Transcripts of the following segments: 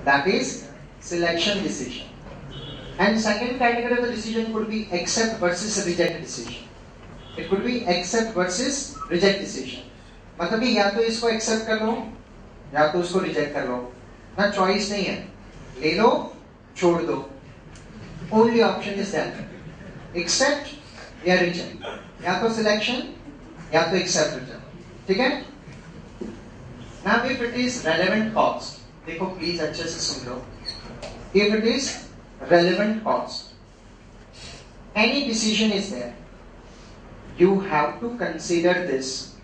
That is selection decision. And second category of the decision could be accept versus reject decision. It could be accept versus reject decision. मतलब कि या तो इसको accept कर लो या तो उसको reject कर लो. ना choice नहीं है. ले लो, छोड़ दो. Only option is that. Accept या reject. या तो selection या तो accept reject. ठीक है? Now if it is relevant cause, देखो please अच्छे से सुन लो. If it is relevant cause, any decision is there, you have to consider this.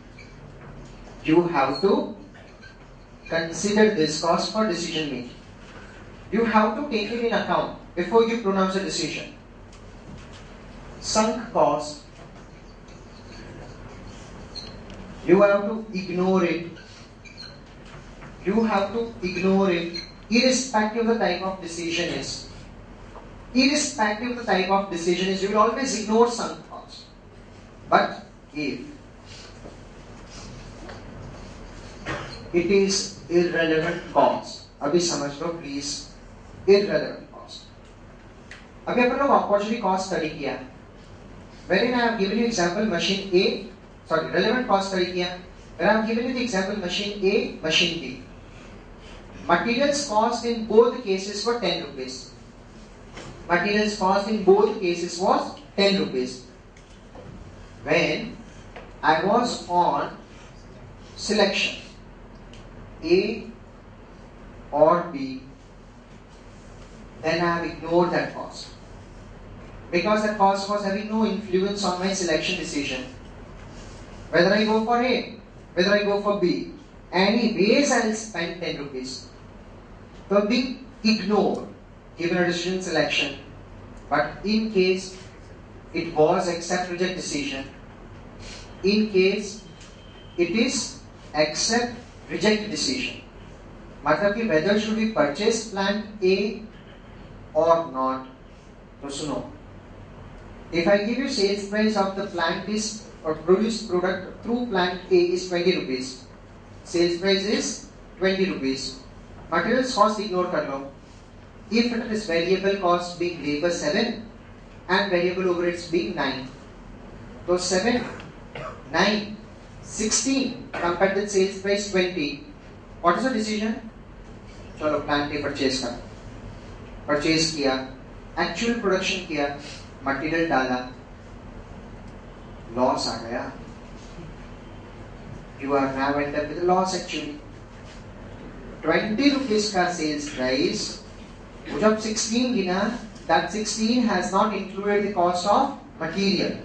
You have to consider this cause for decision making. You have to take it in account before you pronounce a decision. Sunk cost, you have to ignore it. You have to ignore it irrespective of the type of decision is. Irrespective of the type of decision is, you will always ignore sunk cost. But if it is irrelevant cost, अभी समझ लो please, irrelevant cost. अभी अपन लोग opportunity cost study किया, wherein I have given you example machine A, relevant cost study किया, where I have given you the example machine A, machine B. Materials cost in both cases were 10 rupees. Materials cost in both cases was 10 rupees. When I was on selection A or B, then I have ignored that cost because that cost was having no influence on my selection decision. Whether I go for A, whether I go for B, anyways I will spend 10 rupees. So being ignored given a decision selection, but in case it was accept reject decision, in case it is accept reject decision, मतलब कि whether should we purchase plant A or not. तो सुनो, if I give you sales price of the plant is or produced product through plant A is 20 rupees, sales price is 20 rupees. Materials cost ignore कर लो. If it is variable cost being labor 7 and variable overheads being 9, so 7, 9, 16 compared with sales price 20. What is the decision? चलो plant A purchase कर, purchase किया, actual production किया, material डाला, loss आ गया. You are now ended with a loss actually. 20 rupees का sales price, जब 16 गिना, that 16 has not included the cost of material.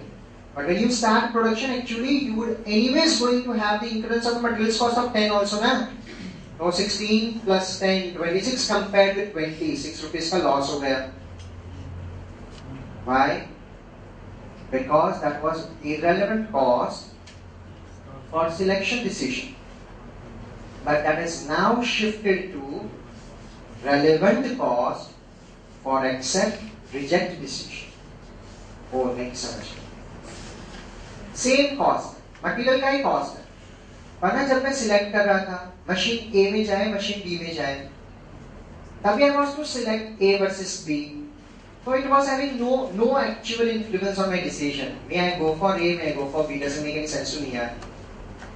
But when you start production, actually you would anyways going to have the incurrence of the materials cost of 10 also, na? So 16 plus 10, 26 compared with 20, 6 rupees का loss हो गया. Why? Because that was irrelevant cost for selection decision. But that is now shifted to relevant cost for accept reject decision. Oh, next समझ. Same cost, material का ही cost है. वरना जब मैं select कर रहा था, machine A में जाए, machine B में जाए, तभी I was to select A versus B. So it was having no actual influence on my decision. May I go for A, may I go for B, doesn't make any sense to me यार.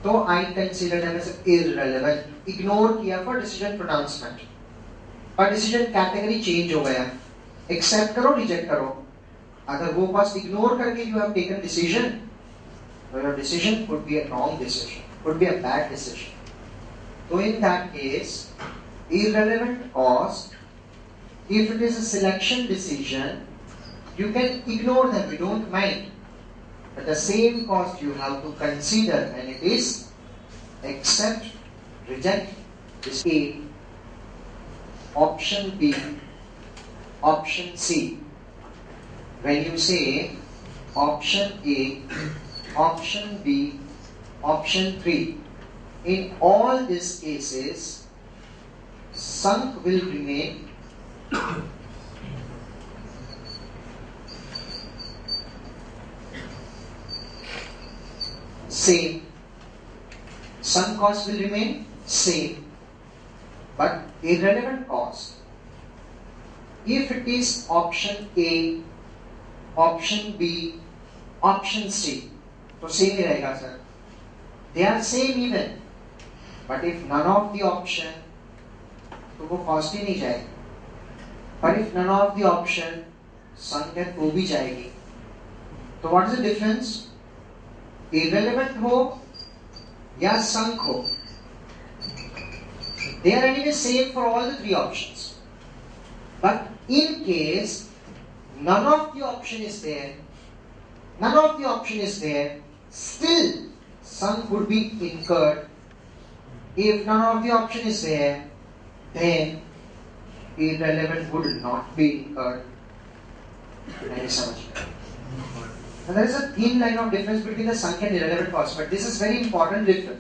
तो I consider them as irrelevant. Ignore किया for decision pronouncement. पर decision category change हो गया. Accept करो, reject करो. अगर वो cost ignore करके you have taken decision, so your decision could be a wrong decision, could be a bad decision. So in that case, irrelevant cost, if it is a selection decision, you can ignore them, you don't mind. But the same cost you have to consider, and it is accept, reject, is A, option B, option C. When you say option A, option B, option 3, in all these cases, sunk will remain same. Sunk cost will remain same. But irrelevant cost, if it is option A, option B, option C, तो same ही रहेगा sir. They are same even. But if none of the option, तो वो cost ही नहीं जाएगी. But if none of the option, sunk है तो भी जाएगी. तो what is the difference? Irrelevant हो या sunk हो, they are anyway same for all the three options. But in case none of the option is there, still sunk would be incurred. If none of the option is there, then irrelevant would not be incurred. Very much. Now there is a thin line of difference between the sunk and irrelevant cost, but this is very important difference.